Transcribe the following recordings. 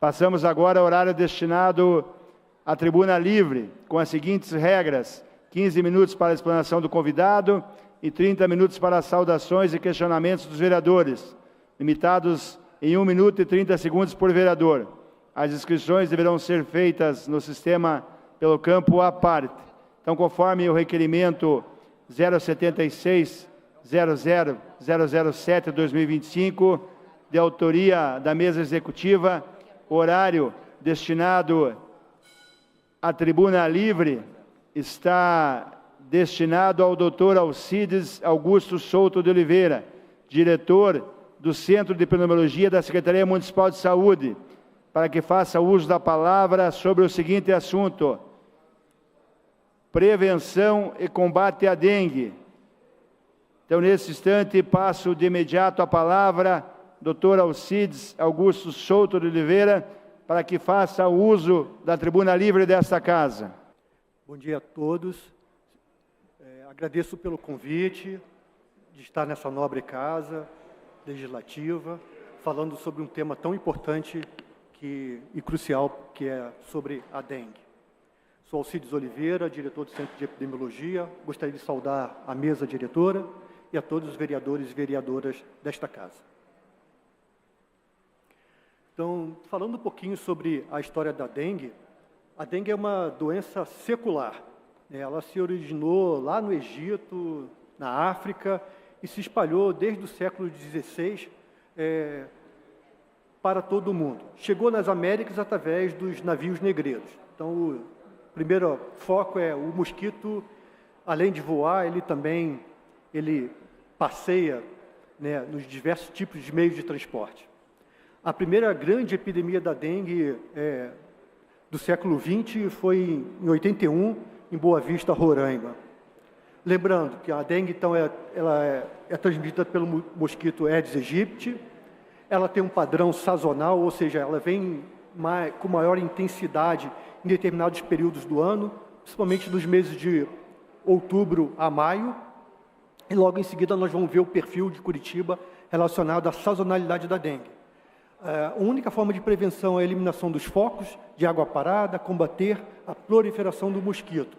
Passamos agora ao horário destinado à tribuna livre, com as seguintes regras: 15 minutos para a explanação do convidado e 30 minutos para as saudações e questionamentos dos vereadores, limitados em 1 minuto e 30 segundos por vereador. As inscrições deverão ser feitas no sistema pelo campo à parte. Então, conforme o requerimento 076-00-007-2025, de autoria da mesa executiva, o horário destinado à tribuna livre está destinado ao Dr. Alcides Augusto Souto de Oliveira, diretor do Centro de Pneumologia da Secretaria Municipal de Saúde, para que faça uso da palavra sobre o seguinte assunto: prevenção e combate à dengue. Então, nesse instante, passo de imediato a palavra ao Dr. Alcides Augusto Souto de Oliveira, para que faça uso da tribuna livre desta casa. Bom dia a todos. Agradeço pelo convite de estar nessa nobre casa legislativa, falando sobre um tema tão importante e crucial, que é sobre a dengue. Sou Alcides Oliveira, diretor do Centro de Epidemiologia. Gostaria de saudar a mesa diretora e a todos os vereadores e vereadoras desta casa. Então, falando um pouquinho sobre a história da dengue, a dengue é uma doença secular. Ela se originou lá no Egito, na África, e se espalhou desde o século XVI para todo o mundo. Chegou nas Américas através dos navios negreiros. Então, o primeiro foco é o mosquito, além de voar, ele passeia, nos diversos tipos de meios de transporte. A primeira grande epidemia da dengue do século XX foi em 81, em Boa Vista, Roraima. Lembrando que a dengue, então, ela é transmitida pelo mosquito Aedes aegypti. Ela tem um padrão sazonal, ou seja, ela vem com maior intensidade em determinados períodos do ano, principalmente nos meses de outubro a maio. E logo em seguida nós vamos ver o perfil de Curitiba relacionado à sazonalidade da dengue. A única forma de prevenção é a eliminação dos focos de água parada, combater a proliferação do mosquito.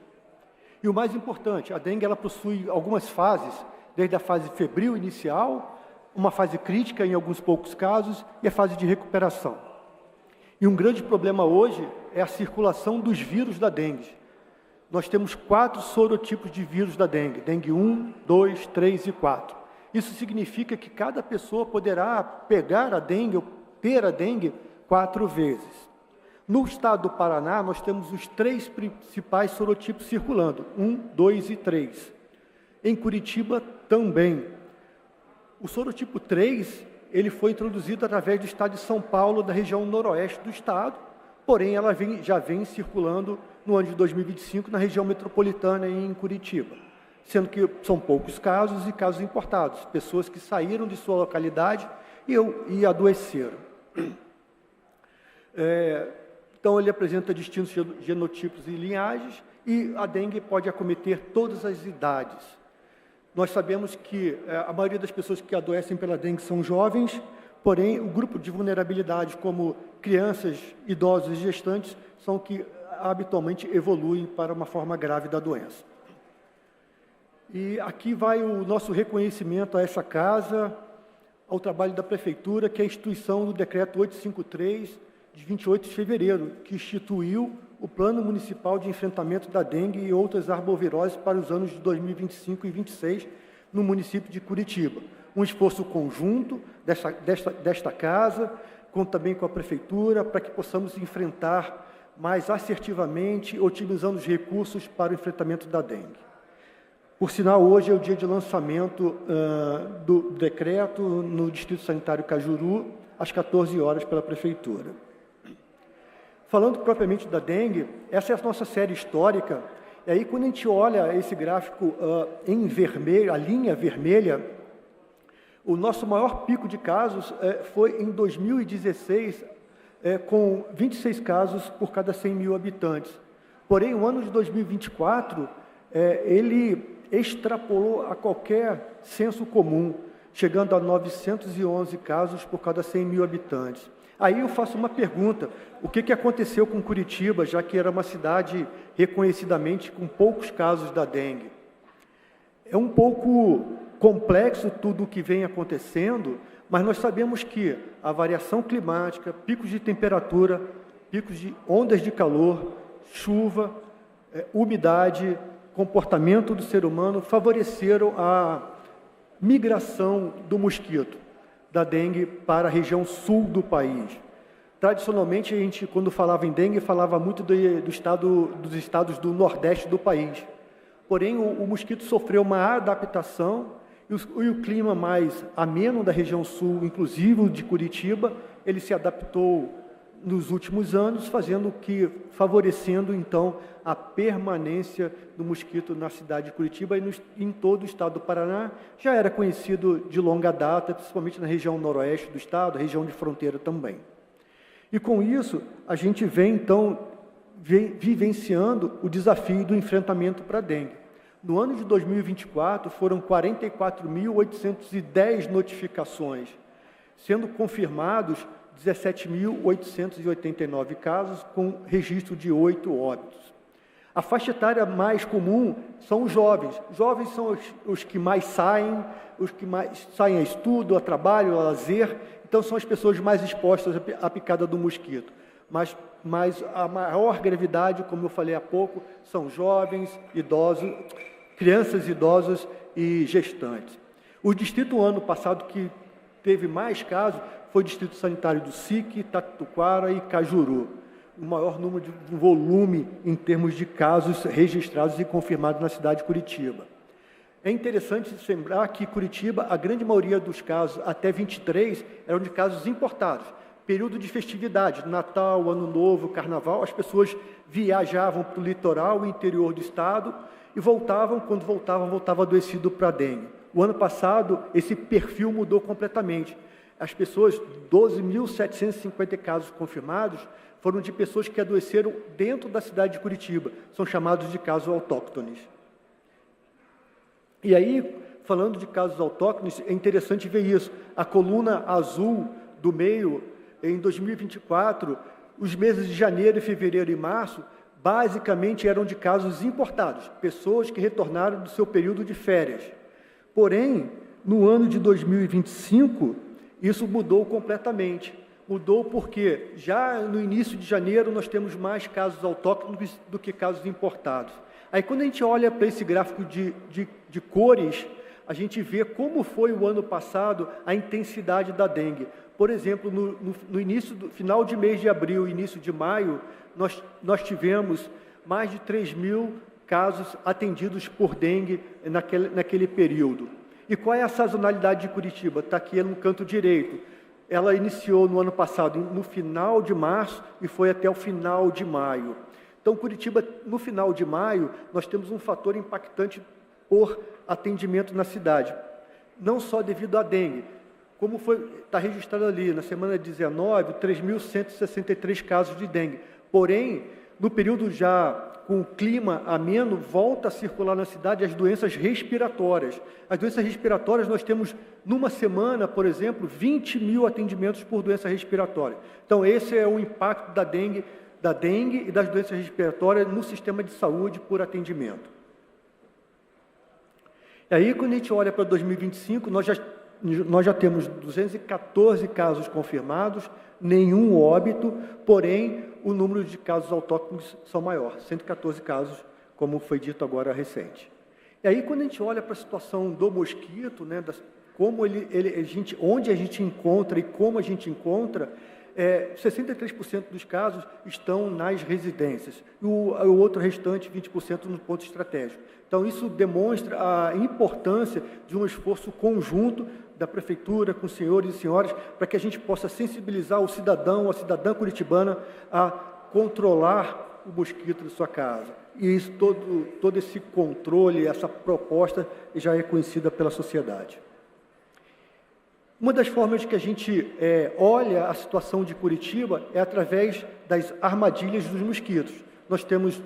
E o mais importante, a dengue ela possui algumas fases, desde a fase febril inicial, uma fase crítica em alguns poucos casos e a fase de recuperação. E um grande problema hoje é a circulação dos vírus da dengue. Nós temos 4 sorotipos de vírus da dengue: dengue 1, 2, 3 e 4. Isso significa que cada pessoa poderá pegar a dengue ou ter a dengue 4 vezes. No estado do Paraná, nós temos os 3 principais sorotipos circulando: 1, 2 e 3. Em Curitiba também. O sorotipo 3, ele foi introduzido através do estado de São Paulo, da região noroeste do estado, porém ela já vem circulando no ano de 2025 na região metropolitana e em Curitiba, sendo que são poucos casos e casos importados, pessoas que saíram de sua localidade e adoeceram. Então, ele apresenta distintos genotipos e linhagens, e a dengue pode acometer todas as idades. Nós sabemos que a maioria das pessoas que adoecem pela dengue são jovens, porém, o grupo de vulnerabilidade, como crianças, idosos e gestantes, são que habitualmente evoluem para uma forma grave da doença. E aqui vai o nosso reconhecimento a essa casa, ao trabalho da Prefeitura, que é a instituição do Decreto 853, de 28 de fevereiro, que instituiu o Plano Municipal de Enfrentamento da Dengue e outras arboviroses para os anos de 2025 e 2026, no município de Curitiba. Um esforço conjunto desta casa, também com a Prefeitura, para que possamos enfrentar mais assertivamente, otimizando os recursos para o enfrentamento da dengue. Por sinal, hoje é o dia de lançamento do decreto no Distrito Sanitário Cajuru, às 14 horas, pela Prefeitura. Falando propriamente da dengue, essa é a nossa série histórica. E aí, quando a gente olha esse gráfico em vermelho, a linha vermelha, o nosso maior pico de casos foi em 2016, com 26 casos por cada 100 mil habitantes. Porém, o ano de 2024, ele extrapolou a qualquer senso comum, chegando a 911 casos por cada 100 mil habitantes. Aí eu faço uma pergunta: o que aconteceu com Curitiba, já que era uma cidade reconhecidamente com poucos casos da dengue? É um pouco complexo tudo o que vem acontecendo, mas nós sabemos que a variação climática, picos de temperatura, picos de ondas de calor, chuva, umidade, comportamento do ser humano favoreceram a migração do mosquito, da dengue, para a região sul do país. Tradicionalmente, a gente, quando falava em dengue, falava muito dos estados do nordeste do país. Porém, o mosquito sofreu uma adaptação e o clima mais ameno da região sul, inclusive o de Curitiba, ele se adaptou nos últimos anos, favorecendo, então, a permanência do mosquito na cidade de Curitiba e em todo o estado do Paraná. Já era conhecido de longa data, principalmente na região noroeste do estado, região de fronteira também. E com isso, a gente vem, então, vivenciando o desafio do enfrentamento para a dengue. No ano de 2024, foram 44.810 notificações, sendo confirmados 17.889 casos, com registro de 8 óbitos. A faixa etária mais comum são os jovens. Jovens são os que mais saem a estudo, a trabalho, a lazer. Então, são as pessoas mais expostas à picada do mosquito. Mas a maior gravidade, como eu falei há pouco, são jovens, idosos, crianças, idosos e gestantes. O distrito, ano passado, que teve mais casos, foi o Distrito Sanitário do SIC, Tatuquara e Cajuru. O maior número de volume em termos de casos registrados e confirmados na cidade de Curitiba. É interessante lembrar que Curitiba, a grande maioria dos casos, até 23, eram de casos importados. Período de festividade, Natal, Ano Novo, Carnaval, as pessoas viajavam para o litoral e interior do estado e voltavam, quando voltavam adoecido para a dengue. O ano passado, esse perfil mudou completamente. As pessoas, 12.750 casos confirmados, foram de pessoas que adoeceram dentro da cidade de Curitiba. São chamados de casos autóctones. E aí, falando de casos autóctones, é interessante ver isso. A coluna azul do meio, em 2024, os meses de janeiro, fevereiro e março, basicamente eram de casos importados, pessoas que retornaram do seu período de férias. Porém, no ano de 2025, isso mudou completamente. Mudou porque já no início de janeiro nós temos mais casos autóctones do que casos importados. Aí quando a gente olha para esse gráfico de cores, a gente vê como foi o ano passado a intensidade da dengue. Por exemplo, no final de mês de abril, início de maio, nós tivemos mais de 3.000 casos atendidos por dengue naquele período. E qual é a sazonalidade de Curitiba? Está aqui no canto direito. Ela iniciou no ano passado, no final de março, e foi até o final de maio. Então, Curitiba, no final de maio, nós temos um fator impactante por atendimento na cidade. Não só devido à dengue, como está registrado ali, na semana 19, 3.163 casos de dengue. Porém, no período já com o clima ameno, volta a circular na cidade as doenças respiratórias. As doenças respiratórias, nós temos, numa semana, por exemplo, 20.000 atendimentos por doença respiratória. Então, esse é o impacto da dengue e das doenças respiratórias no sistema de saúde por atendimento. E aí, quando a gente olha para 2025, nós já temos 214 casos confirmados, nenhum óbito, porém, o número de casos autóctones são maior, 114 casos, como foi dito agora recente. E aí, quando a gente olha para a situação do mosquito, né, como onde a gente encontra e como a gente encontra, 63% dos casos estão nas residências, e o outro restante, 20%, no ponto estratégico. Então, isso demonstra a importância de um esforço conjunto da Prefeitura, com os senhores e senhoras, para que a gente possa sensibilizar o cidadão, a cidadã curitibana, a controlar o mosquito de sua casa. E isso, todo esse controle, essa proposta, já é conhecida pela sociedade. Uma das formas que a gente olha a situação de Curitiba é através das armadilhas dos mosquitos. Nós temos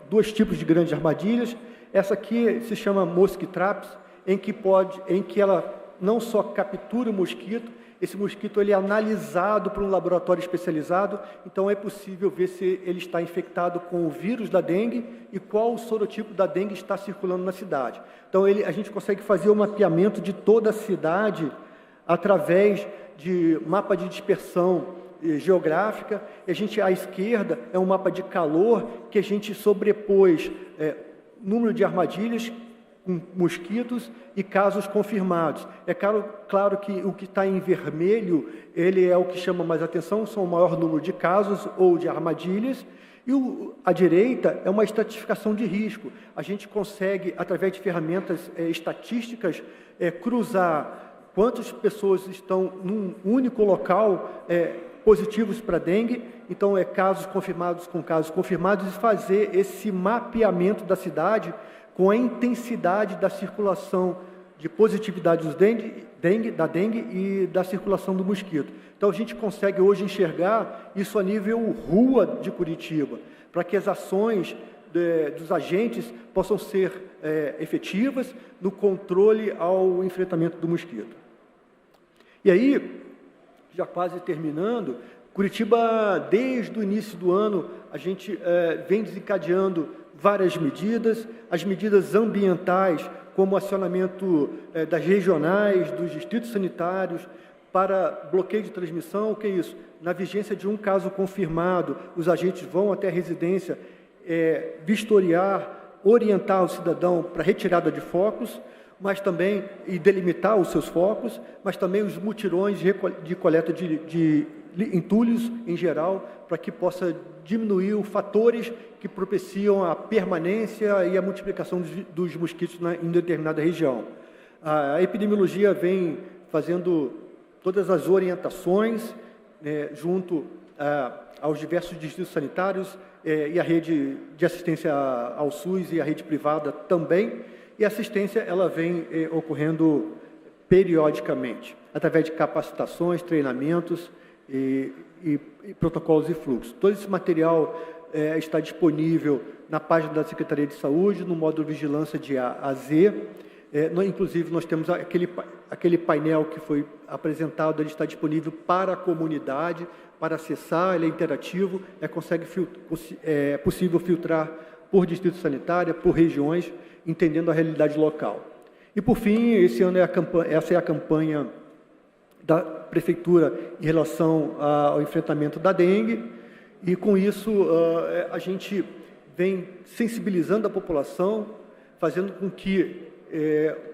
2 tipos de grandes armadilhas. Essa aqui se chama mosquito traps, em que ela não só captura o mosquito, esse mosquito ele é analisado por um laboratório especializado, então é possível ver se ele está infectado com o vírus da dengue e qual o sorotipo da dengue está circulando na cidade. Então a gente consegue fazer o mapeamento de toda a cidade através de mapa de dispersão geográfica. À esquerda é um mapa de calor que a gente sobrepôs número de armadilhas com mosquitos e casos confirmados. É claro que o que está em vermelho, ele é o que chama mais atenção, são o maior número de casos ou de armadilhas, e à direita é uma estratificação de risco. A gente consegue, através de ferramentas estatísticas, cruzar quantas pessoas estão num único local positivos para dengue, então casos confirmados com casos confirmados, e fazer esse mapeamento da cidade com a intensidade da circulação de positividade da dengue e da circulação do mosquito. Então, a gente consegue hoje enxergar isso a nível rua de Curitiba, para que as ações dos agentes possam ser efetivas no controle ao enfrentamento do mosquito. E aí, já quase terminando, Curitiba, desde o início do ano, a gente vem desencadeando várias medidas, as medidas ambientais, como o acionamento das regionais, dos distritos sanitários, para bloqueio de transmissão. O que é isso? Na vigência de um caso confirmado, os agentes vão até a residência vistoriar, orientar o cidadão para retirada de focos, mas também, e delimitar os seus focos, mas também os mutirões de coleta de entulhos em geral, para que possa diminuir os fatores que propiciam a permanência e a multiplicação dos mosquitos em determinada região. A epidemiologia vem fazendo todas as orientações junto aos diversos distritos sanitários e a rede de assistência ao SUS e a rede privada também, e a assistência ela vem ocorrendo periodicamente, através de capacitações, treinamentos e protocolos e fluxos. Todo esse material está disponível na página da Secretaria de Saúde, no módulo Vigilância de A a Z. Inclusive, nós temos aquele painel que foi apresentado, ele está disponível para a comunidade, para acessar, ele é interativo, é possível filtrar por distrito sanitário, por regiões, entendendo a realidade local. E, por fim, esse ano essa é a campanha da Prefeitura em relação ao enfrentamento da dengue, e com isso a gente vem sensibilizando a população, fazendo com que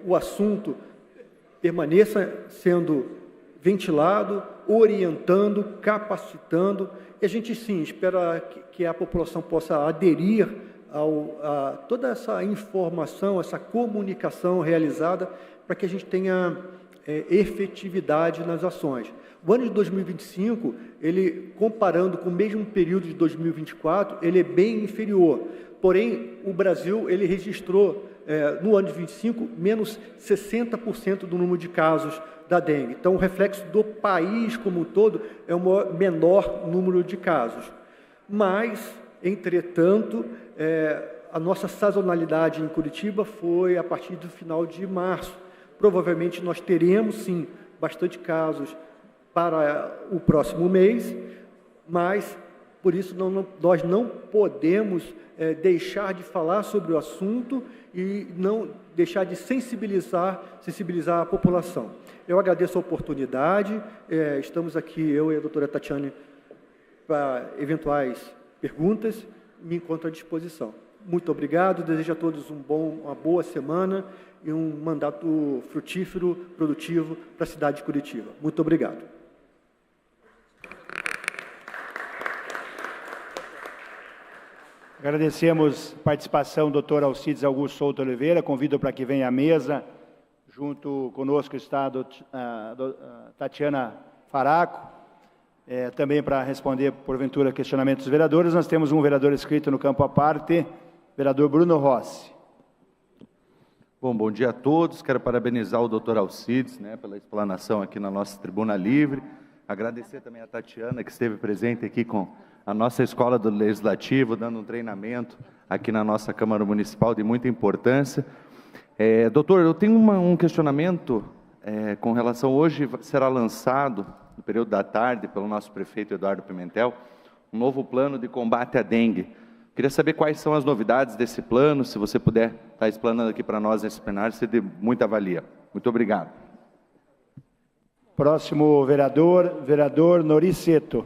o assunto permaneça sendo ventilado, orientando, capacitando, e a gente sim espera que a população possa aderir a toda essa informação, essa comunicação realizada, para que a gente tenha efetividade nas ações. O ano de 2025, ele, comparando com o mesmo período de 2024, ele é bem inferior. Porém, o Brasil ele registrou, no ano de 25, menos 60% do número de casos da dengue. Então, o reflexo do país como um todo é o menor número de casos. Mas, entretanto, a nossa sazonalidade em Curitiba foi a partir do final de março. Provavelmente nós teremos, sim, bastante casos para o próximo mês, mas, por isso, nós não podemos deixar de falar sobre o assunto e não deixar de sensibilizar a população. Eu agradeço a oportunidade, estamos aqui, eu e a doutora Tatiane, para eventuais perguntas, me encontro à disposição. Muito obrigado, desejo a todos uma boa semana e um mandato frutífero, produtivo para a cidade de Curitiba. Muito obrigado. Agradecemos a participação do Dr. Alcides Augusto Souto Oliveira. Convido para que venha à mesa. Junto conosco está a Tatiana Faraco, também para responder, porventura, questionamentos dos vereadores. Nós temos um vereador inscrito no campo à parte, vereador Bruno Rossi. Bom dia a todos. Quero parabenizar o doutor Alcides, pela explanação aqui na nossa Tribuna Livre. Agradecer também a Tatiana, que esteve presente aqui com a nossa Escola do Legislativo, dando um treinamento aqui na nossa Câmara Municipal de muita importância. Doutor, eu tenho um questionamento com relação, hoje será lançado, no período da tarde, pelo nosso prefeito Eduardo Pimentel, um novo plano de combate à dengue. Queria saber quais são as novidades desse plano, se você puder estar explanando aqui para nós nesse plenário, seria de muita valia. Muito obrigado. Próximo vereador Noriceto.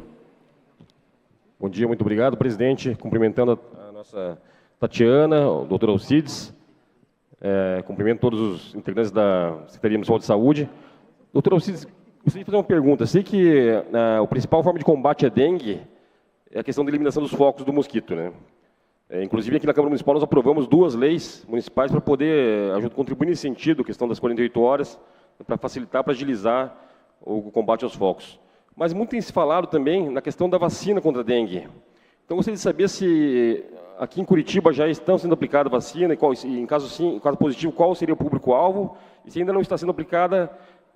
Bom dia, muito obrigado, presidente. Cumprimentando a nossa Tatiana, o doutor Alcides, cumprimento todos os integrantes da Secretaria Municipal de Saúde. Doutor Alcides, gostaria de fazer uma pergunta. Sei que a principal forma de combate à dengue é a questão da eliminação dos focos do mosquito, né? Inclusive, aqui na Câmara Municipal, nós aprovamos 2 leis municipais para poder contribuir nesse sentido, a questão das 48 horas, para facilitar, para agilizar o combate aos focos. Mas muito tem se falado também na questão da vacina contra a dengue. Então, gostaria de saber se aqui em Curitiba já estão sendo aplicadas a vacina, e em caso positivo, qual seria o público-alvo, e se ainda não está sendo aplicada,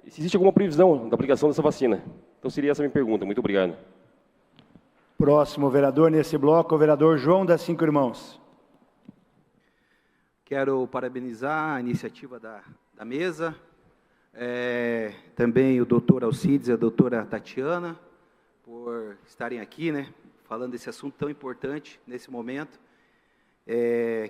se existe alguma previsão da aplicação dessa vacina. Então, seria essa a minha pergunta. Muito obrigado. Próximo vereador nesse bloco, o vereador João das Cinco Irmãos. Quero parabenizar a iniciativa da mesa, também o doutor Alcides e a doutora Tatiana, por estarem aqui, né, falando desse assunto tão importante nesse momento,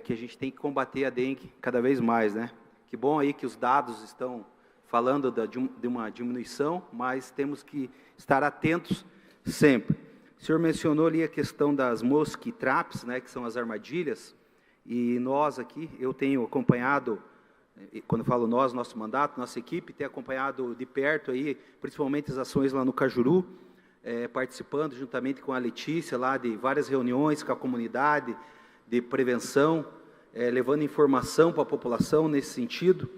que a gente tem que combater a dengue cada vez mais, né? Que bom aí que os dados estão falando de uma diminuição, mas temos que estar atentos sempre. O senhor mencionou ali a questão das mosquito traps, né, que são as armadilhas, e nós aqui, eu tenho acompanhado, quando falo nós, nosso mandato, nossa equipe, tem acompanhado de perto aí, principalmente as ações lá no Cajuru, participando juntamente com a Letícia, lá de várias reuniões com a comunidade de prevenção, levando informação para a população nesse sentido,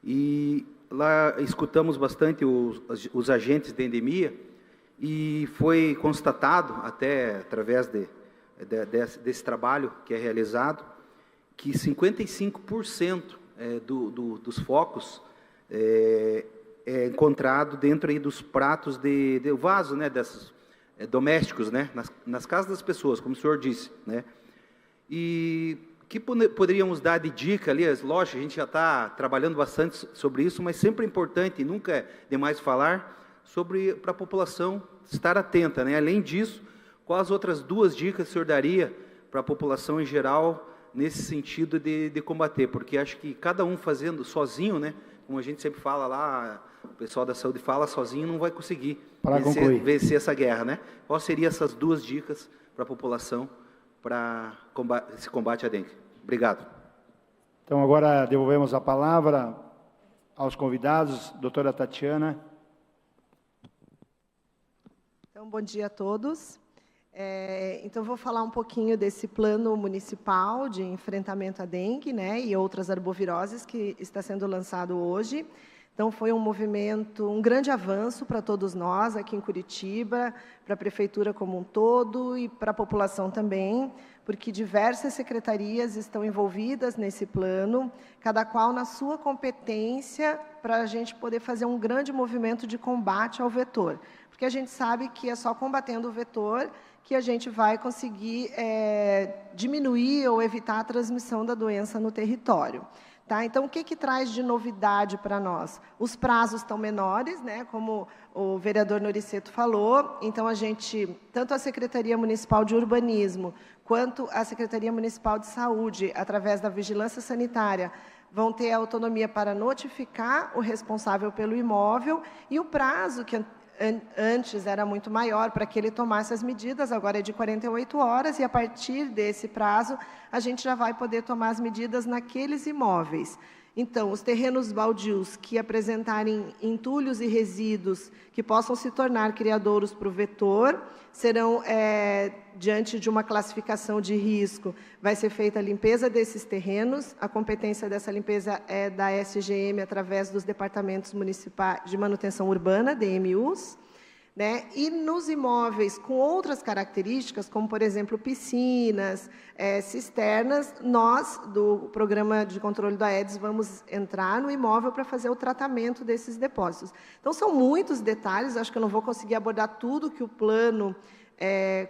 e lá escutamos bastante os agentes de endemia, e foi constatado, até através desse trabalho que é realizado, que 55% dos focos é encontrado dentro aí dos pratos de vaso, né, desses domésticos, né, nas casas das pessoas, como o senhor disse, né. E que poderíamos dar de dica ali? Lógico, a gente já está trabalhando bastante sobre isso, mas sempre é importante, e nunca é demais falar, para a população estar atenta, né. Além disso, quais outras 2 dicas o senhor daria para a população em geral, nesse sentido de combater? Porque acho que cada um fazendo sozinho, né, como a gente sempre fala lá, o pessoal da saúde fala, sozinho não vai conseguir vencer essa guerra, né? Quais seriam essas 2 dicas para a população para esse combate à dengue? Obrigado. Então, agora devolvemos a palavra aos convidados, doutora Tatiana. Então, bom dia a todos. Então, vou falar um pouquinho desse plano municipal de enfrentamento à dengue, né, e outras arboviroses que está sendo lançado hoje. Então, foi um movimento, um grande avanço para todos nós aqui em Curitiba, para a Prefeitura como um todo e para a população também, porque diversas secretarias estão envolvidas nesse plano, cada qual na sua competência, para a gente poder fazer um grande movimento de combate ao vetor. Porque a gente sabe que é só combatendo o vetor que a gente vai conseguir diminuir ou evitar a transmissão da doença no território. Tá? Então, o que traz de novidade para nós? Os prazos estão menores, né, como o vereador Noriceto falou. Então, tanto a Secretaria Municipal de Urbanismo, quanto a Secretaria Municipal de Saúde, através da Vigilância Sanitária, vão ter autonomia para notificar o responsável pelo imóvel, e o prazo, que antes era muito maior para que ele tomasse as medidas, agora é de 48 horas, e a partir desse prazo a gente já vai poder tomar as medidas naqueles imóveis. Então, os terrenos baldios que apresentarem entulhos e resíduos que possam se tornar criadouros para o vetor, serão, diante de uma classificação de risco, vai ser feita a limpeza desses terrenos. A competência dessa limpeza é da SGM, através dos departamentos municipais de manutenção urbana, DMUs. Né? E nos imóveis com outras características, como, por exemplo, piscinas, cisternas, nós, do Programa de Controle da Aedes, vamos entrar no imóvel para fazer o tratamento desses depósitos. Então, são muitos detalhes, acho que eu não vou conseguir abordar tudo que o plano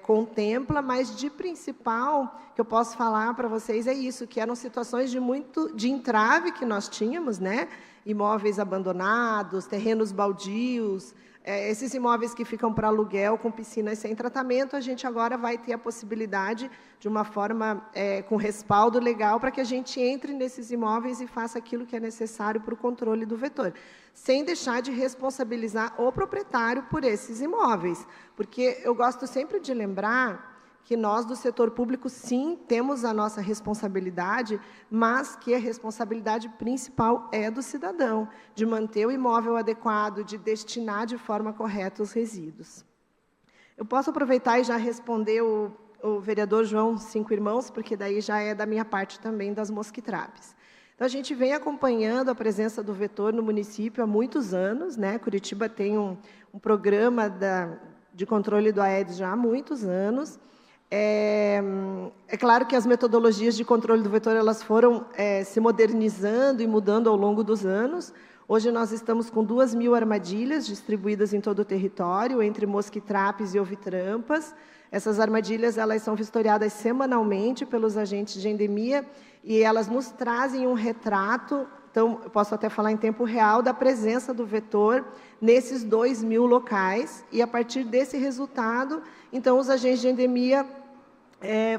contempla, mas de principal que eu posso falar para vocês é isso, que eram situações de entrave que nós tínhamos, né? Imóveis abandonados, terrenos baldios, esses imóveis que ficam para aluguel com piscinas sem tratamento, a gente agora vai ter a possibilidade, de uma forma com respaldo legal, para que a gente entre nesses imóveis e faça aquilo que é necessário para o controle do vetor, sem deixar de responsabilizar o proprietário por esses imóveis. Porque eu gosto sempre de lembrar que nós, do setor público, sim, temos a nossa responsabilidade, mas que a responsabilidade principal é do cidadão, de manter o imóvel adequado, de destinar de forma correta os resíduos. Eu posso aproveitar e já responder o vereador João Cinco Irmãos, porque daí já é da minha parte também das mosquitrapes. Então, a gente vem acompanhando a presença do vetor no município há muitos anos, né? Curitiba tem um programa de controle do Aedes já há muitos anos. É claro que as metodologias de controle do vetor elas foram se modernizando e mudando ao longo dos anos. Hoje nós estamos com 2.000 armadilhas distribuídas em todo o território, entre mosquitrapes e ovitrampas. Essas armadilhas elas são vistoriadas semanalmente pelos agentes de endemia e elas nos trazem um retrato, então eu posso até falar em tempo real, da presença do vetor nesses 2.000 locais. E a partir desse resultado, então os agentes de endemia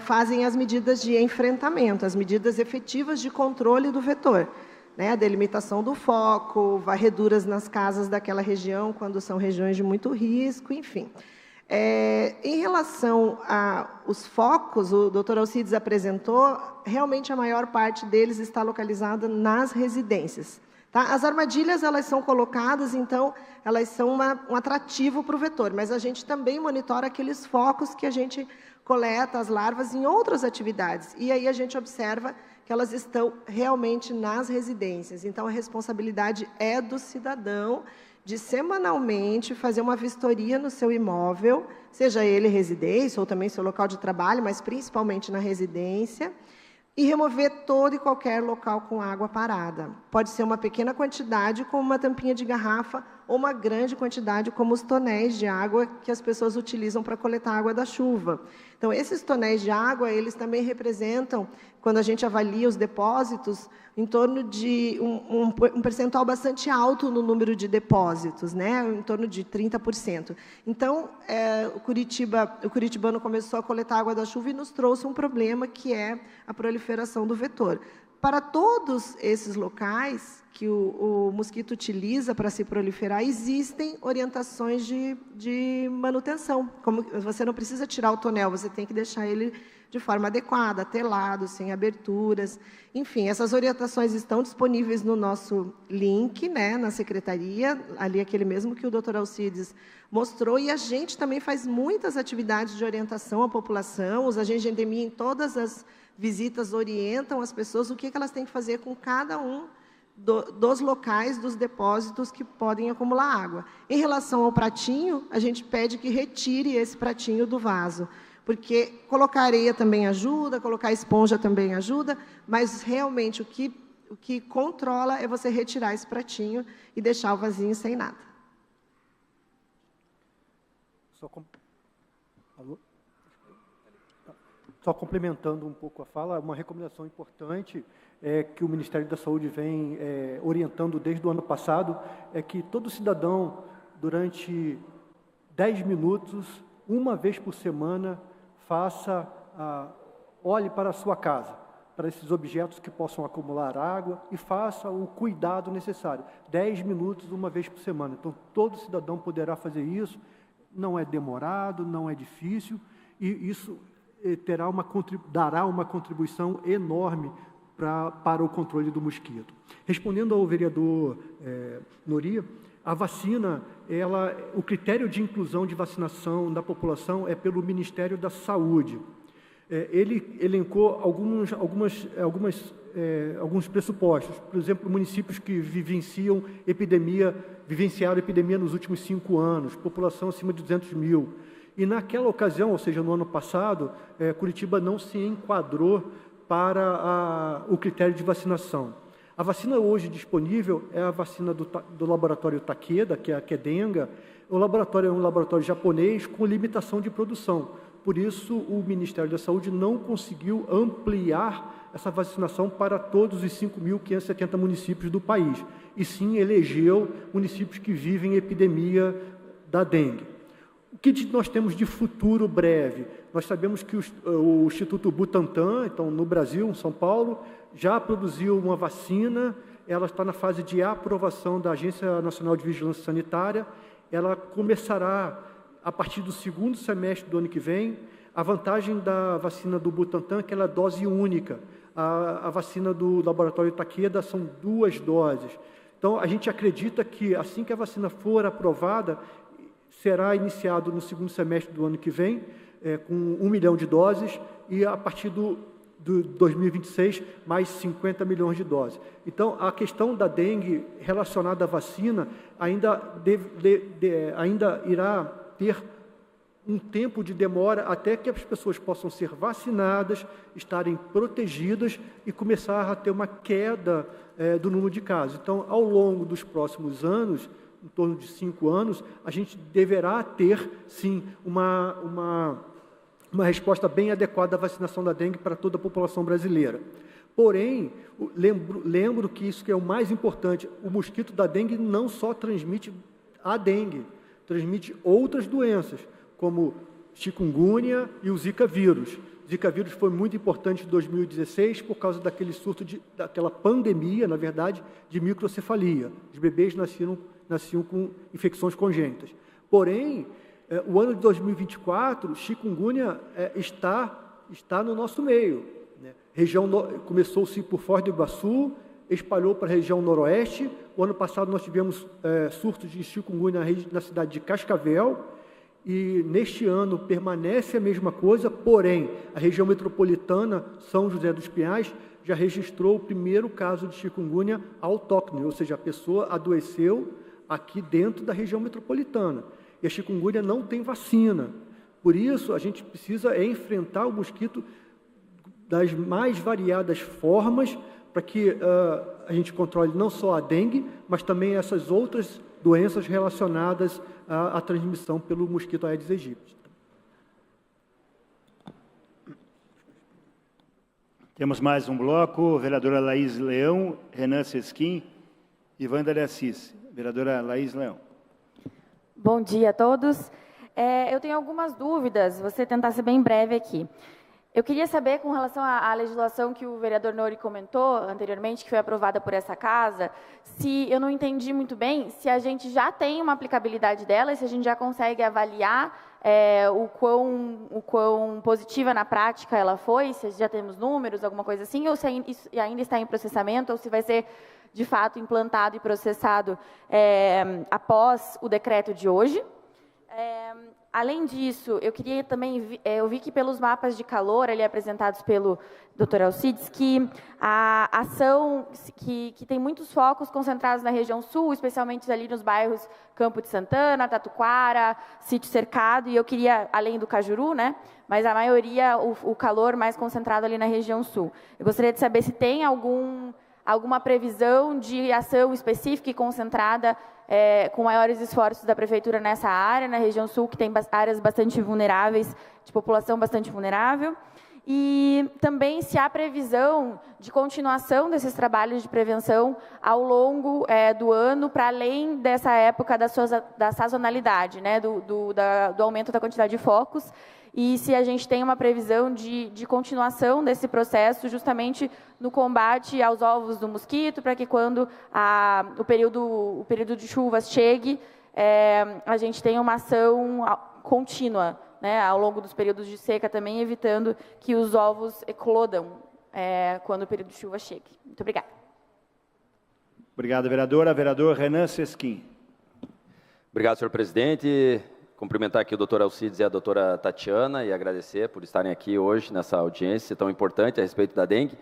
fazem as medidas de enfrentamento, as medidas efetivas de controle do vetor, né? A delimitação do foco, varreduras nas casas daquela região, quando são regiões de muito risco, enfim. Em relação aos focos, o doutor Alcides apresentou, realmente a maior parte deles está localizada nas residências. Tá? As armadilhas elas são colocadas, então, elas são um atrativo para o vetor, mas a gente também monitora aqueles focos que a gente coleta as larvas em outras atividades. E aí a gente observa que elas estão realmente nas residências. Então, a responsabilidade é do cidadão de semanalmente fazer uma vistoria no seu imóvel, seja ele residência ou também seu local de trabalho, mas principalmente na residência, e remover todo e qualquer local com água parada. Pode ser uma pequena quantidade, como uma tampinha de garrafa, ou uma grande quantidade, como os tonéis de água que as pessoas utilizam para coletar água da chuva. Então, esses tonéis de água, eles também representam, quando a gente avalia os depósitos, em torno de um percentual bastante alto no número de depósitos, né? Em torno de 30%. Então, o curitibano começou a coletar água da chuva e nos trouxe um problema, que é a proliferação do vetor. Para todos esses locais que o mosquito utiliza para se proliferar, existem orientações de manutenção. Como você não precisa tirar o tonel, você tem que deixar ele de forma adequada, telado, sem aberturas. Enfim, essas orientações estão disponíveis no nosso link, né, na secretaria, ali aquele mesmo que o doutor Alcides mostrou, e a gente também faz muitas atividades de orientação à população, os agentes de endemia em todas as visitas orientam as pessoas o que elas têm que fazer com cada um dos locais, dos depósitos que podem acumular água. Em relação ao pratinho, a gente pede que retire esse pratinho do vaso, porque colocar areia também ajuda, colocar esponja também ajuda, mas realmente o que controla é você retirar esse pratinho e deixar o vasinho sem nada. Só complementando um pouco a fala, uma recomendação importante que o Ministério da Saúde vem orientando desde o ano passado, é que todo cidadão, durante 10 minutos, uma vez por semana, olhe para a sua casa, para esses objetos que possam acumular água e faça o cuidado necessário. 10 minutos, uma vez por semana. Então, todo cidadão poderá fazer isso, não é demorado, não é difícil, e isso dará uma contribuição enorme para o controle do mosquito. Respondendo ao vereador Noria, a vacina, o critério de inclusão de vacinação da população é pelo Ministério da Saúde. Ele elencou alguns pressupostos, por exemplo, municípios que vivenciaram epidemia nos últimos 5 anos, população acima de 200 mil. E naquela ocasião, ou seja, no ano passado, Curitiba não se enquadrou para o critério de vacinação. A vacina hoje disponível é a vacina do laboratório Takeda, que é a Kedenga. O laboratório é um laboratório japonês com limitação de produção. Por isso, o Ministério da Saúde não conseguiu ampliar essa vacinação para todos os 5.570 municípios do país, e sim elegeu municípios que vivem epidemia da dengue. O que nós temos de futuro breve? Nós sabemos que o Instituto Butantan, então no Brasil, em São Paulo, já produziu uma vacina, ela está na fase de aprovação da Agência Nacional de Vigilância Sanitária, ela começará a partir do segundo semestre do ano que vem. A vantagem da vacina do Butantan é que ela é dose única. A vacina do laboratório Takeda são 2 doses. Então, a gente acredita que, assim que a vacina for aprovada, será iniciado no segundo semestre do ano que vem, com 1 milhão de doses, e a partir do 2026, mais 50 milhões de doses. Então, a questão da dengue relacionada à vacina ainda irá ter um tempo de demora até que as pessoas possam ser vacinadas, estarem protegidas e começar a ter uma queda do número de casos. Então, ao longo dos próximos anos, em torno de 5 anos, a gente deverá ter, sim, uma resposta bem adequada à vacinação da dengue para toda a população brasileira. Porém, lembro que isso que é o mais importante, o mosquito da dengue não só transmite a dengue, transmite outras doenças, como chikungunya e o Zika vírus. O Zika vírus foi muito importante em 2016 por causa daquele surto, daquela pandemia, na verdade, de microcefalia. Os bebês nasciam com infecções congênitas. Porém, o ano de 2024, chikungunya está no nosso meio. Né? Começou-se por Foz do Iguaçu, espalhou para a região noroeste. O ano passado nós tivemos surtos de chikungunya na cidade de Cascavel, e neste ano permanece a mesma coisa, porém, a região metropolitana, São José dos Pinhais, já registrou o primeiro caso de chikungunya autóctone, ou seja, a pessoa adoeceu aqui dentro da região metropolitana. E a chikungunya não tem vacina. Por isso, a gente precisa enfrentar o mosquito das mais variadas formas, para que a gente controle não só a dengue, mas também essas outras doenças relacionadas à transmissão pelo mosquito Aedes aegypti. Temos mais um bloco, vereadora Laís Leão, Renan Sesquim e Wanda de Assis. Vereadora Laís Leão. Bom dia a todos. Eu tenho algumas dúvidas, vou tentar ser bem breve aqui. Eu queria saber, com relação à legislação que o vereador Nori comentou anteriormente, que foi aprovada por essa casa, se eu não entendi muito bem, se a gente já tem uma aplicabilidade dela, se a gente já consegue avaliar o quão positiva na prática ela foi, se já temos números, alguma coisa assim, ou se ainda está em processamento, ou se vai ser, de fato, implantado e processado após o decreto de hoje. Além disso, eu queria também, eu vi que pelos mapas de calor ali apresentados pelo Dr. Alcides, que a ação, que tem muitos focos concentrados na região sul, especialmente ali nos bairros Campo de Santana, Tatuquara, Sítio Cercado, e eu queria, além do Cajuru, né, mas a maioria, o calor mais concentrado ali na região sul. Eu gostaria de saber se tem alguma previsão de ação específica e concentrada com maiores esforços da Prefeitura nessa área, na região sul, que tem áreas bastante vulneráveis, de população bastante vulnerável. E também se há previsão de continuação desses trabalhos de prevenção ao longo do ano, para além dessa época da sazonalidade, né, do aumento da quantidade de focos, e se a gente tem uma previsão de continuação desse processo justamente no combate aos ovos do mosquito, para que quando o período de chuvas chegue, a gente tenha uma ação contínua, né, ao longo dos períodos de seca também, evitando que os ovos eclodam quando o período de chuva chegue. Muito obrigada. Obrigado, vereadora. Vereador Renan Sesquim. Obrigado, senhor presidente. Cumprimentar aqui o doutor Alcides e a doutora Tatiana e agradecer por estarem aqui hoje nessa audiência tão importante a respeito da dengue.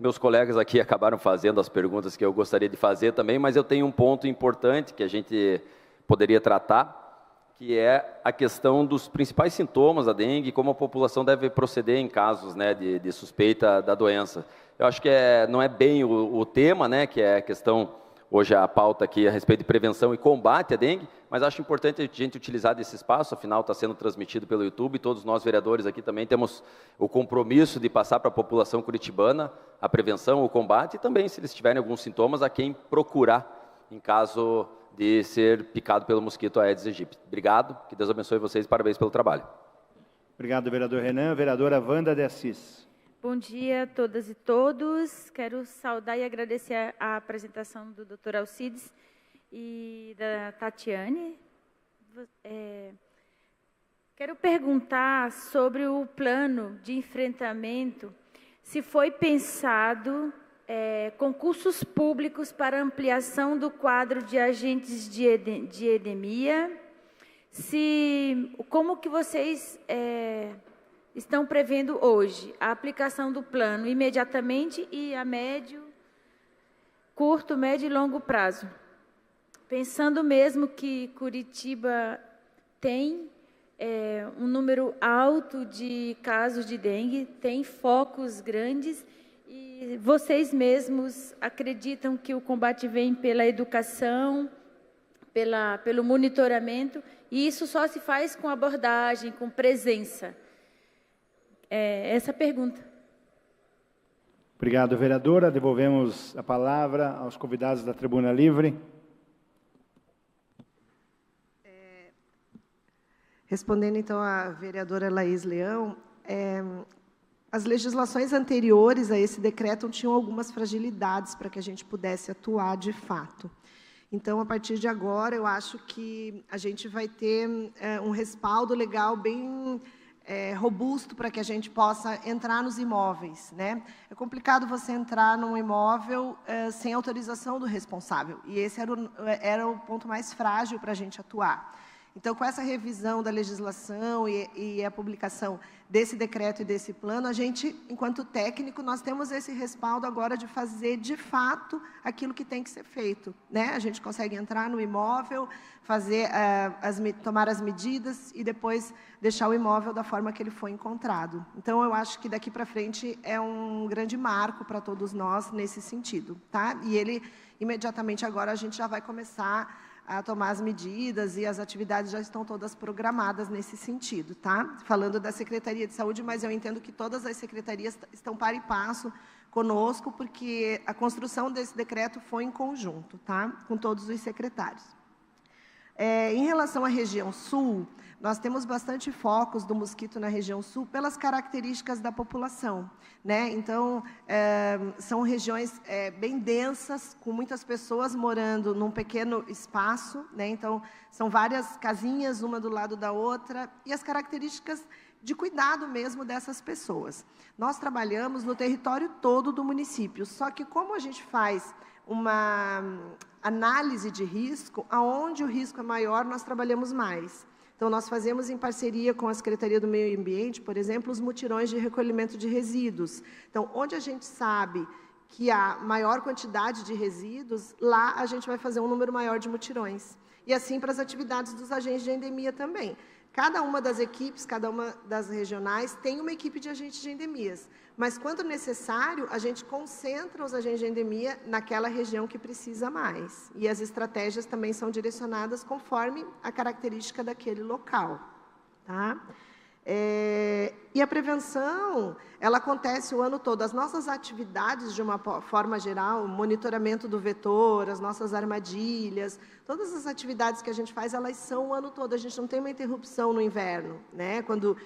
Meus colegas aqui acabaram fazendo as perguntas que eu gostaria de fazer também, mas eu tenho um ponto importante que a gente poderia tratar, que é a questão dos principais sintomas da dengue e como a população deve proceder em casos, né, de suspeita da doença. Eu acho que não é bem o tema, né, que é a questão, hoje a pauta aqui a respeito de prevenção e combate à dengue, mas acho importante a gente utilizar desse espaço, afinal está sendo transmitido pelo YouTube, todos nós vereadores aqui também temos o compromisso de passar para a população curitibana a prevenção, o combate, e também, se eles tiverem alguns sintomas, a quem procurar em caso de ser picado pelo mosquito Aedes aegypti. Obrigado, que Deus abençoe vocês e parabéns pelo trabalho. Obrigado, vereador Renan. Vereadora Wanda de Assis. Bom dia a todas e todos. Quero saudar e agradecer a apresentação do Dr. Alcides e da Tatiane. Quero perguntar sobre o plano de enfrentamento, se foi pensado concursos públicos para ampliação do quadro de agentes de endemia, como que vocês estão prevendo hoje a aplicação do plano imediatamente e a curto, médio e longo prazo. Pensando mesmo que Curitiba tem um número alto de casos de dengue, tem focos grandes, e vocês mesmos acreditam que o combate vem pela educação, pelo monitoramento, e isso só se faz com abordagem, com presença. Essa pergunta. Obrigado, vereadora. Devolvemos a palavra aos convidados da Tribuna Livre. Respondendo, então, à vereadora Laís Leão, as legislações anteriores a esse decreto tinham algumas fragilidades para que a gente pudesse atuar de fato. Então, a partir de agora, eu acho que a gente vai ter um respaldo legal bem robusto para que a gente possa entrar nos imóveis, né? É complicado você entrar num imóvel sem autorização do responsável, e esse era o ponto mais frágil para a gente atuar. Então, com essa revisão da legislação e a publicação desse decreto e desse plano, a gente, enquanto técnico, nós temos esse respaldo agora de fazer, de fato, aquilo que tem que ser feito, né? A gente consegue entrar no imóvel, fazer, tomar as medidas e depois deixar o imóvel da forma que ele foi encontrado. Então, eu acho que daqui para frente é um grande marco para todos nós nesse sentido, tá? E ele, imediatamente agora, a gente já vai começar a tomar as medidas e as atividades já estão todas programadas nesse sentido, tá? Falando da Secretaria de Saúde, mas eu entendo que todas as secretarias estão par e passo conosco, porque a construção desse decreto foi em conjunto, tá? Com todos os secretários. Em relação à região sul, nós temos bastante focos do mosquito na região sul pelas características da população, né? Então, são regiões bem densas, com muitas pessoas morando num pequeno espaço, né? Então, são várias casinhas, uma do lado da outra, e as características de cuidado mesmo dessas pessoas. Nós trabalhamos no território todo do município, só que como a gente faz uma análise de risco, aonde o risco é maior, nós trabalhamos mais. Então, nós fazemos em parceria com a Secretaria do Meio Ambiente, por exemplo, os mutirões de recolhimento de resíduos. Então, onde a gente sabe que há maior quantidade de resíduos, lá a gente vai fazer um número maior de mutirões. E assim para as atividades dos agentes de endemia também. Cada uma das equipes, cada uma das regionais, tem uma equipe de agentes de endemias. Mas, quando necessário, a gente concentra os agentes de endemia naquela região que precisa mais. E as estratégias também são direcionadas conforme a característica daquele local, tá? E a prevenção, ela acontece o ano todo. As nossas atividades, de uma forma geral, o monitoramento do vetor, as nossas armadilhas, todas as atividades que a gente faz, elas são o ano todo. A gente não tem uma interrupção no inverno, né? Quando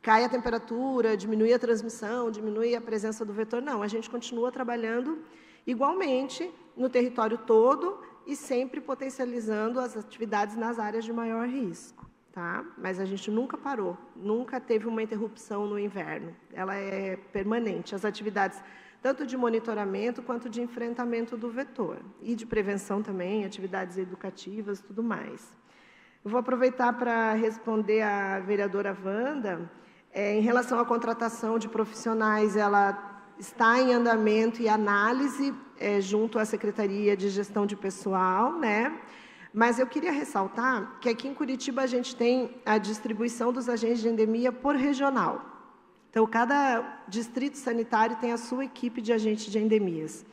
cai a temperatura, diminui a transmissão, diminui a presença do vetor, não. A gente continua trabalhando igualmente no território todo e sempre potencializando as atividades nas áreas de maior risco. Tá? Mas a gente nunca parou, nunca teve uma interrupção no inverno. Ela é permanente. As atividades, tanto de monitoramento quanto de enfrentamento do vetor. E de prevenção também, atividades educativas, tudo mais. Eu vou aproveitar para responder à vereadora Wanda. Em relação à contratação de profissionais, ela está em andamento e análise junto à Secretaria de Gestão de Pessoal, né? Mas eu queria ressaltar que aqui em Curitiba a gente tem a distribuição dos agentes de endemia por regional. Então, cada distrito sanitário tem a sua equipe de agentes de endemias.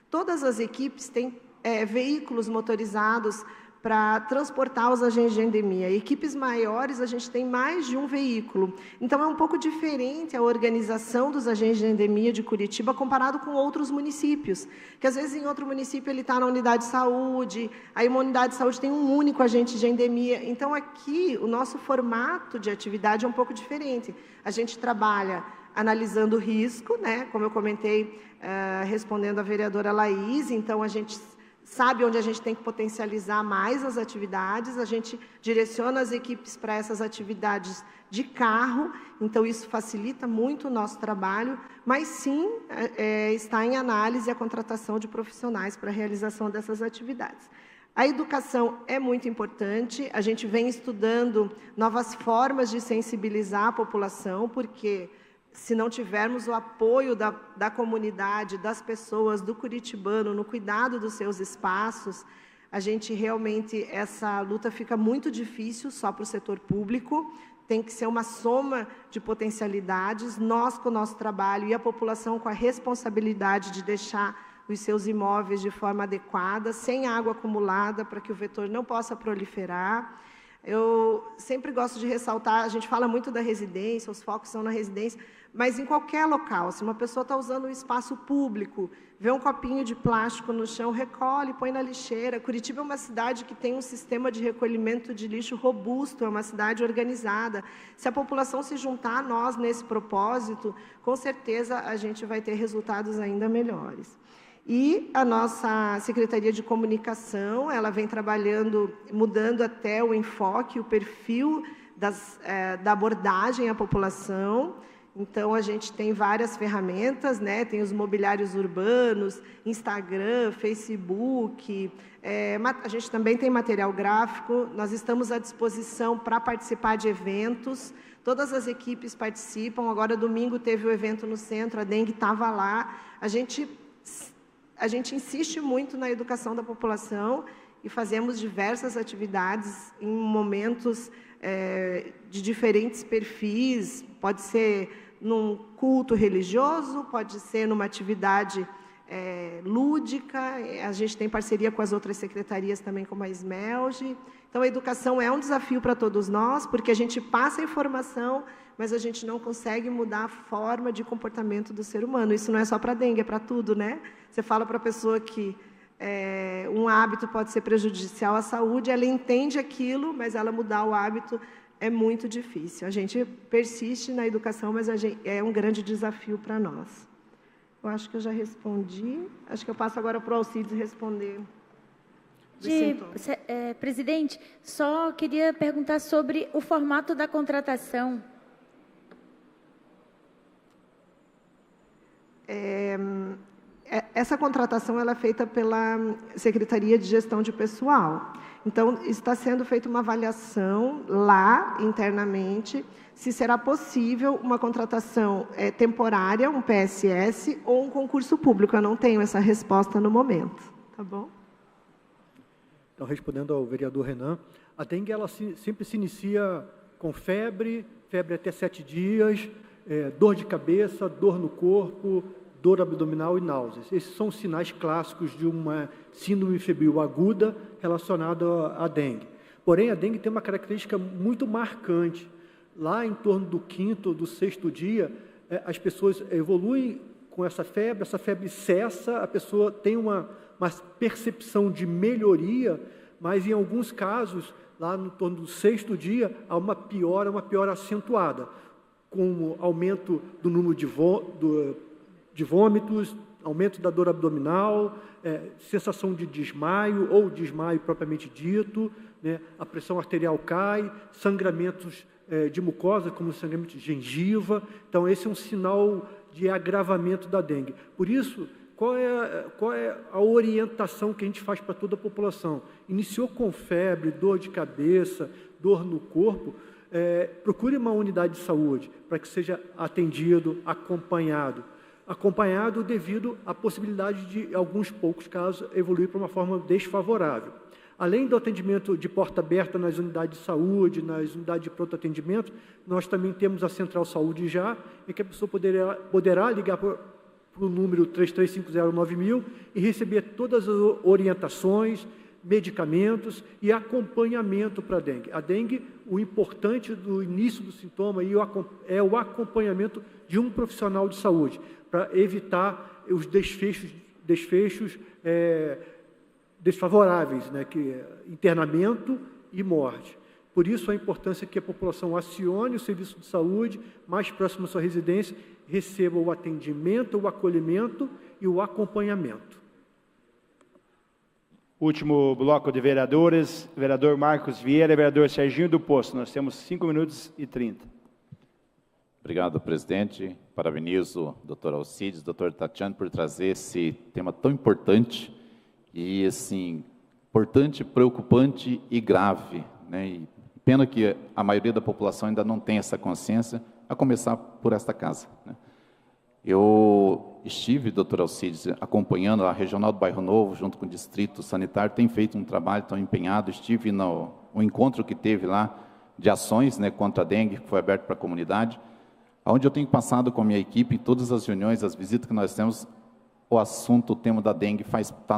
Todas as equipes têm veículos motorizados para transportar os agentes de endemia. Equipes maiores, a gente tem mais de um veículo. Então, é um pouco diferente a organização dos agentes de endemia de Curitiba comparado com outros municípios, que às vezes em outro município ele está na unidade de saúde, aí uma unidade de saúde tem um único agente de endemia. Então, aqui, o nosso formato de atividade é um pouco diferente. A gente trabalha analisando o risco, né? Como eu comentei, respondendo a vereadora Laís, então a gente sabe onde a gente tem que potencializar mais as atividades, a gente direciona as equipes para essas atividades de carro, então isso facilita muito o nosso trabalho, mas sim está em análise a contratação de profissionais para a realização dessas atividades. A educação é muito importante, a gente vem estudando novas formas de sensibilizar a população, porque se não tivermos o apoio da comunidade, das pessoas, do curitibano, no cuidado dos seus espaços, a gente realmente, essa luta fica muito difícil só para o setor público, tem que ser uma soma de potencialidades, nós com o nosso trabalho e a população com a responsabilidade de deixar os seus imóveis de forma adequada, sem água acumulada, para que o vetor não possa proliferar. Eu sempre gosto de ressaltar, a gente fala muito da residência, os focos são na residência, mas em qualquer local, se uma pessoa está usando um espaço público, vê um copinho de plástico no chão, recolhe, põe na lixeira. Curitiba é uma cidade que tem um sistema de recolhimento de lixo robusto, é uma cidade organizada. Se a população se juntar a nós nesse propósito, com certeza a gente vai ter resultados ainda melhores. E a nossa Secretaria de Comunicação, ela vem trabalhando, mudando até o enfoque, o perfil da abordagem à população. Então, a gente tem várias ferramentas, né? Tem os mobiliários urbanos, Instagram, Facebook, a gente também tem material gráfico, nós estamos à disposição para participar de eventos, todas as equipes participam, agora domingo teve o evento no centro, a dengue estava lá, a gente insiste muito na educação da população e fazemos diversas atividades em momentos de diferentes perfis, pode ser num culto religioso, pode ser numa atividade lúdica, a gente tem parceria com as outras secretarias também, como a SMELG. Então, a educação é um desafio para todos nós, porque a gente passa a informação, mas a gente não consegue mudar a forma de comportamento do ser humano. Isso não é só para dengue, é para tudo, né? Você fala para a pessoa que um hábito pode ser prejudicial à saúde, ela entende aquilo, mas ela mudar o hábito é muito difícil. A gente persiste na educação, mas é um grande desafio para nós. Eu acho que eu já respondi. Acho que eu passo agora para o Alcides responder. Presidente, só queria perguntar sobre o formato da contratação. Essa contratação ela é feita pela Secretaria de Gestão de Pessoal. Então, está sendo feita uma avaliação lá, internamente, se será possível uma contratação temporária, um PSS, ou um concurso público. Eu não tenho essa resposta no momento. Tá bom? Então, respondendo ao vereador Renan, a dengue ela sempre se inicia com febre até 7 dias, dor de cabeça, dor no corpo, dor abdominal e náuseas. Esses são os sinais clássicos de uma síndrome febril aguda relacionada à dengue. Porém, a dengue tem uma característica muito marcante. Lá em torno do 5º ou do 6º dia, as pessoas evoluem com essa febre cessa, a pessoa tem uma percepção de melhoria, mas em alguns casos, lá no torno do 6º dia, há uma piora acentuada, com aumento do número de vômitos, aumento da dor abdominal, sensação de desmaio ou desmaio propriamente dito, né? A pressão arterial cai, sangramentos de mucosa, como sangramento de gengiva. Então, esse é um sinal de agravamento da dengue. Por isso, qual é a orientação que a gente faz para toda a população? Iniciou com febre, dor de cabeça, dor no corpo, procure uma unidade de saúde para que seja atendido, acompanhado devido à possibilidade de, em alguns poucos casos, evoluir para uma forma desfavorável. Além do atendimento de porta aberta nas unidades de saúde, nas unidades de pronto atendimento, nós também temos a Central Saúde já, em que a pessoa poderá ligar para o número 33509000 e receber todas as orientações, medicamentos e acompanhamento para a dengue. A dengue, o importante do início do sintoma é o acompanhamento de um profissional de saúde, para evitar os desfechos desfavoráveis, né, que é internamento e morte. Por isso, a importância que a população acione o serviço de saúde mais próximo à sua residência, receba o atendimento, o acolhimento e o acompanhamento. Último bloco de vereadores, vereador Marcos Vieira e vereador Serginho do Posto. Nós temos 5 minutos e 30. Obrigado, presidente. Parabenizo o doutor Alcides, doutor Tatiana, por trazer esse tema tão importante e, assim, importante, preocupante e grave, né? E pena que a maioria da população ainda não tem essa consciência, a começar por esta casa, né? Eu estive, doutor Alcides, acompanhando a Regional do Bairro Novo, junto com o Distrito Sanitário, tem feito um trabalho tão empenhado. Estive no encontro que teve lá de ações, né, contra a dengue, que foi aberto para a comunidade, onde eu tenho passado com a minha equipe, em todas as reuniões, as visitas que nós temos, o assunto, o tema da dengue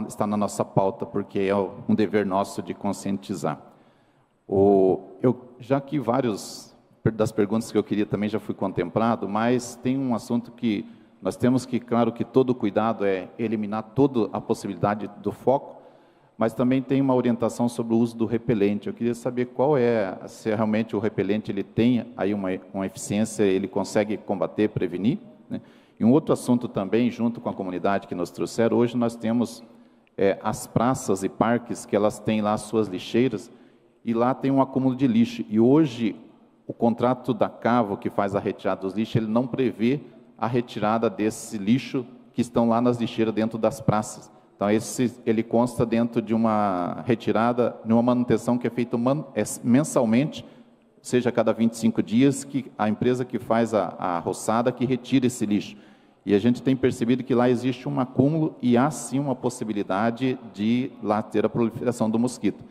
está na nossa pauta, porque é um dever nosso de conscientizar. Já que vários das perguntas que eu queria também já fui contemplado, mas tem um assunto que nós temos que, claro, que todo cuidado é eliminar toda a possibilidade do foco, mas também tem uma orientação sobre o uso do repelente. Eu queria saber qual é, se realmente o repelente ele tem aí uma eficiência, ele consegue combater, prevenir, né? E um outro assunto também, junto com a comunidade que nos trouxeram, hoje nós temos as praças e parques que elas têm lá as suas lixeiras, e lá tem um acúmulo de lixo, e hoje o contrato da Cavo, que faz a retirada dos lixos, ele não prevê a retirada desse lixo que estão lá nas lixeiras dentro das praças. Então, ele consta dentro de uma retirada, de uma manutenção que é feita mensalmente, seja a cada 25 dias, que a empresa que faz a roçada que retira esse lixo. E a gente tem percebido que lá existe um acúmulo e há sim uma possibilidade de lá ter a proliferação do mosquito.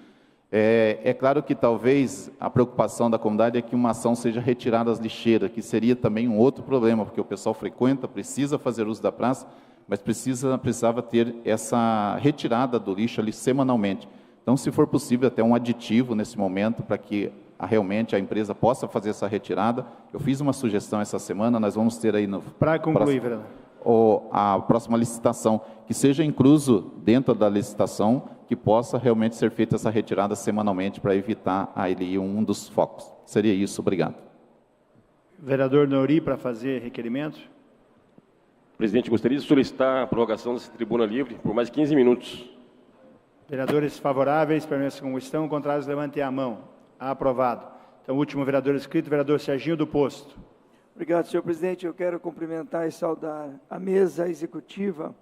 É claro que talvez a preocupação da comunidade é que uma ação seja retirada das lixeiras, que seria também um outro problema, porque o pessoal frequenta, precisa fazer uso da praça, mas precisava ter essa retirada do lixo ali semanalmente. Então, se for possível, até um aditivo nesse momento, para que realmente a empresa possa fazer essa retirada. Eu fiz uma sugestão essa semana, nós vamos ter aí... Para concluir, vereador. A próxima licitação, que seja incluso dentro da licitação, que possa realmente ser feita essa retirada semanalmente para evitar ali um dos focos. Seria isso, obrigado. Vereador Nori, para fazer requerimento. Presidente, gostaria de solicitar a prorrogação dessa tribuna livre por mais 15 minutos. Vereadores favoráveis, permaneçam como estão, contrários, levantem a mão. Aprovado. Então, o último vereador inscrito, vereador Serginho do Posto. Obrigado, senhor presidente. Eu quero cumprimentar e saudar a mesa executiva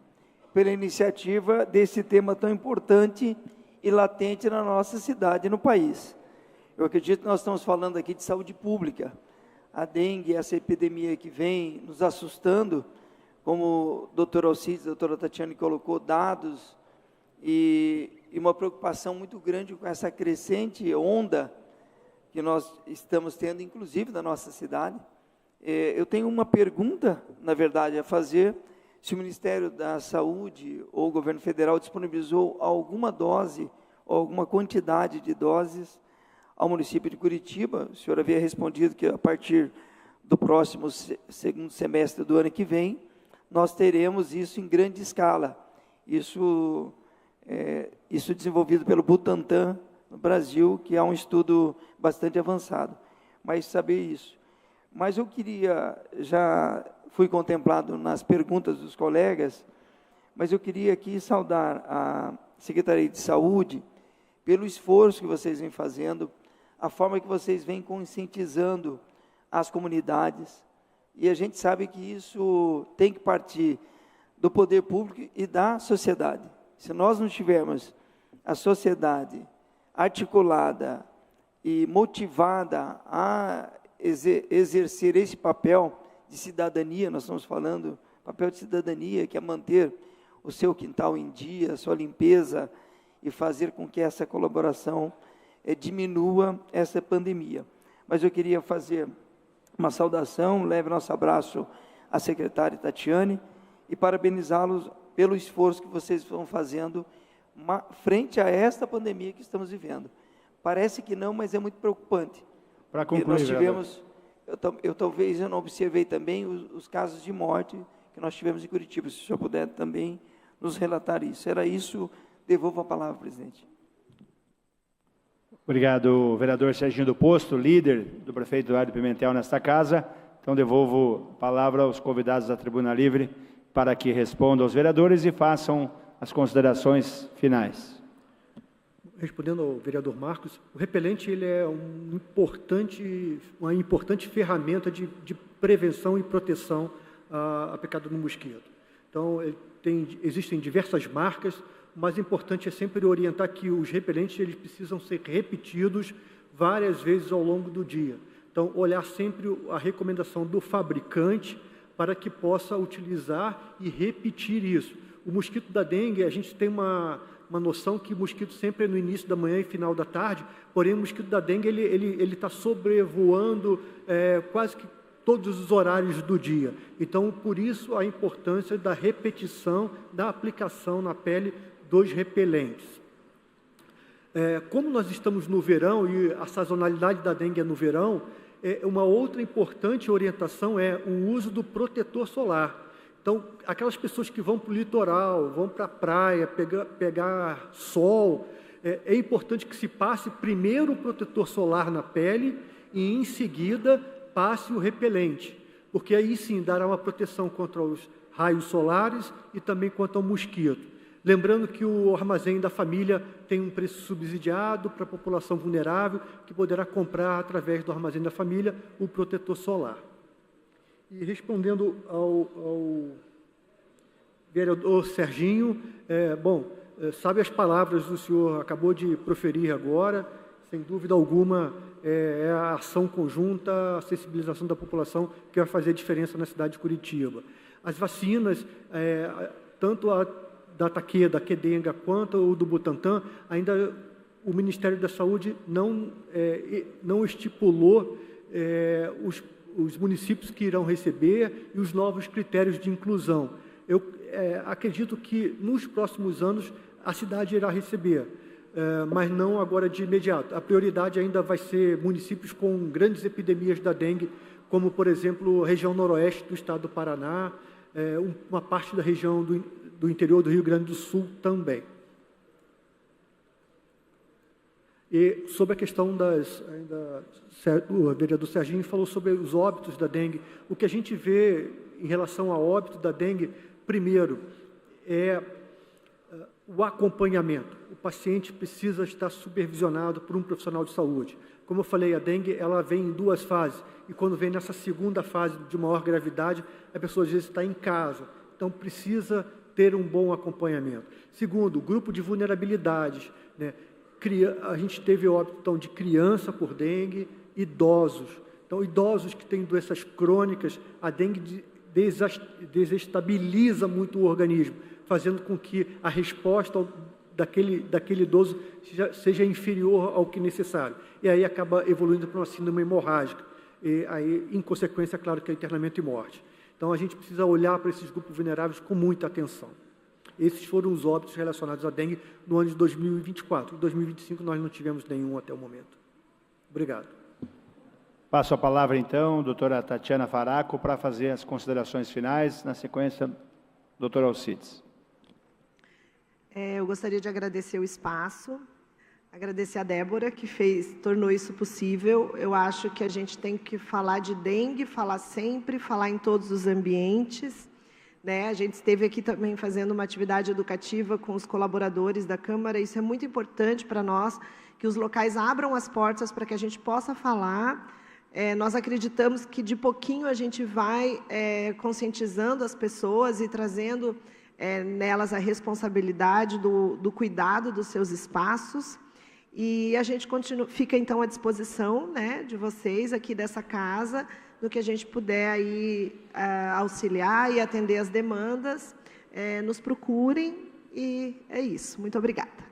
pela iniciativa desse tema tão importante e latente na nossa cidade e no país. Eu acredito que nós estamos falando aqui de saúde pública. A dengue, essa epidemia que vem nos assustando, como o doutor Alcides, a doutora Tatiana colocou dados e uma preocupação muito grande com essa crescente onda que nós estamos tendo, inclusive, na nossa cidade. Eu tenho uma pergunta, na verdade, a fazer, se o Ministério da Saúde ou o Governo Federal disponibilizou alguma dose ou alguma quantidade de doses ao município de Curitiba. O senhor havia respondido que a partir do próximo segundo semestre do ano que vem, nós teremos isso em grande escala. Isso desenvolvido pelo Butantan, no Brasil, que é um estudo bastante avançado. Mas saber isso. Mas eu queria, já fui contemplado nas perguntas dos colegas, mas eu queria aqui saudar a Secretaria de Saúde pelo esforço que vocês vêm fazendo, a forma que vocês vêm conscientizando as comunidades, e a gente sabe que isso tem que partir do poder público e da sociedade. Se nós não tivermos a sociedade articulada e motivada a exercer esse papel de cidadania, nós estamos falando, papel de cidadania, que é manter o seu quintal em dia, a sua limpeza, e fazer com que essa colaboração diminua essa pandemia. Mas eu queria fazer uma saudação, leve nosso abraço à secretária Tatiane e parabenizá-los pelo esforço que vocês estão fazendo frente a esta pandemia que estamos vivendo. Parece que não, mas é muito preocupante. Para concluir, nós tivemos, talvez eu não observei também os casos de morte que nós tivemos em Curitiba. Se o senhor puder também nos relatar isso. Era isso, devolvo a palavra, presidente. Obrigado, vereador Serginho do Posto, líder do prefeito Eduardo Pimentel nesta casa. Então, devolvo a palavra aos convidados da Tribuna Livre para que respondam aos vereadores e façam as considerações finais. Respondendo ao vereador Marcos, o repelente ele é uma importante ferramenta de prevenção e proteção à picada do mosquito. Então, existem diversas marcas. O mais importante é sempre orientar que os repelentes eles precisam ser repetidos várias vezes ao longo do dia. Então, olhar sempre a recomendação do fabricante para que possa utilizar e repetir isso. O mosquito da dengue, a gente tem uma noção que o mosquito sempre é no início da manhã e final da tarde, porém o mosquito da dengue ele está sobrevoando quase que todos os horários do dia. Então, por isso, a importância da repetição, da aplicação na pele dos repelentes. Como nós estamos no verão e a sazonalidade da dengue é no verão, uma outra importante orientação é o uso do protetor solar. Então, aquelas pessoas que vão para o litoral, vão para a praia, pegar sol, é importante que se passe primeiro o protetor solar na pele e, em seguida, passe o repelente, porque aí sim dará uma proteção contra os raios solares e também contra o mosquito. Lembrando que o Armazém da Família tem um preço subsidiado para a população vulnerável, que poderá comprar, através do Armazém da Família, o protetor solar. E respondendo ao vereador Serginho, sabe as palavras do senhor acabou de proferir agora, sem dúvida alguma, é a ação conjunta, a sensibilização da população que vai fazer diferença na cidade de Curitiba. As vacinas, tanto a da Takeda, Kedenga, quanto o do Butantan, ainda o Ministério da Saúde não estipulou os municípios que irão receber e os novos critérios de inclusão. Eu acredito que nos próximos anos a cidade irá receber, mas não agora de imediato. A prioridade ainda vai ser municípios com grandes epidemias da dengue, como, por exemplo, a região noroeste do estado do Paraná, uma parte da região do interior do Rio Grande do Sul também. E sobre a questão o vereador Serginho falou sobre os óbitos da dengue. O que a gente vê em relação ao óbito da dengue, primeiro, é o acompanhamento. O paciente precisa estar supervisionado por um profissional de saúde. Como eu falei, a dengue ela vem em duas fases, e quando vem nessa segunda fase de maior gravidade, a pessoa às vezes está em casa, então precisa ter um bom acompanhamento. Segundo, o grupo de vulnerabilidades, né? A gente teve óbito então, de criança por dengue, idosos. Então, idosos que têm doenças crônicas, a dengue desestabiliza muito o organismo, fazendo com que a resposta daquele idoso seja inferior ao que é necessário. E aí acaba evoluindo para uma síndrome hemorrágica. E aí, em consequência, claro que é internamento e morte. Então, a gente precisa olhar para esses grupos vulneráveis com muita atenção. Esses foram os óbitos relacionados à dengue no ano de 2024. Em 2025, nós não tivemos nenhum até o momento. Obrigado. Passo a palavra, então, doutora Tatiana Faraco, para fazer as considerações finais. Na sequência, doutor Alcides. Eu gostaria de agradecer o espaço, agradecer a Débora, que tornou isso possível. Eu acho que a gente tem que falar de dengue, falar sempre, falar em todos os ambientes. Né? A gente esteve aqui também fazendo uma atividade educativa com os colaboradores da Câmara. Isso é muito importante para nós, que os locais abram as portas para que a gente possa falar. Nós acreditamos que, de pouquinho, a gente vai conscientizando as pessoas e trazendo nelas a responsabilidade do cuidado dos seus espaços. E a gente fica, então, à disposição, né, de vocês aqui dessa casa, no que a gente puder aí, auxiliar e atender as demandas, nos procurem, e é isso. Muito obrigada.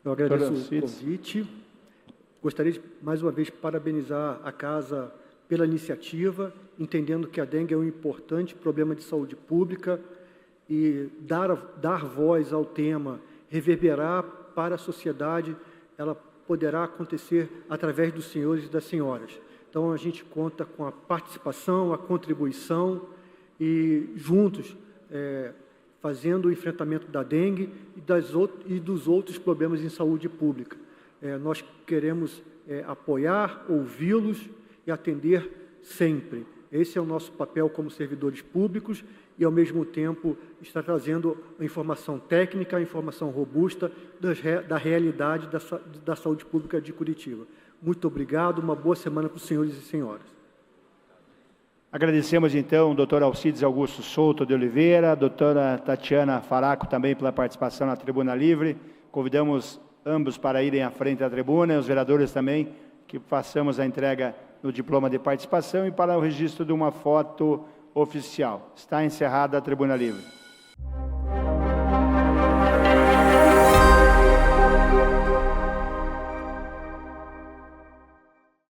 Eu agradeço o convite. Gostaria de, mais uma vez, parabenizar a Casa pela iniciativa, entendendo que a dengue é um importante problema de saúde pública e dar voz ao tema, reverberar para a sociedade, ela poderá acontecer através dos senhores e das senhoras. Então, a gente conta com a participação, a contribuição e, juntos, fazendo o enfrentamento da dengue e dos outros problemas em saúde pública. Nós queremos apoiar, ouvi-los e atender sempre. Esse é o nosso papel como servidores públicos e, ao mesmo tempo, está trazendo a informação técnica, a informação robusta da realidade da saúde pública de Curitiba. Muito obrigado, uma boa semana para os senhores e senhoras. Agradecemos, então, o doutor Alcides Augusto Souto de Oliveira, a doutora Tatiana Faraco também pela participação na Tribuna Livre. Convidamos ambos para irem à frente da tribuna, e os vereadores também, que façamos a entrega do diploma de participação e para o registro de uma foto oficial. Está encerrada a Tribuna Livre.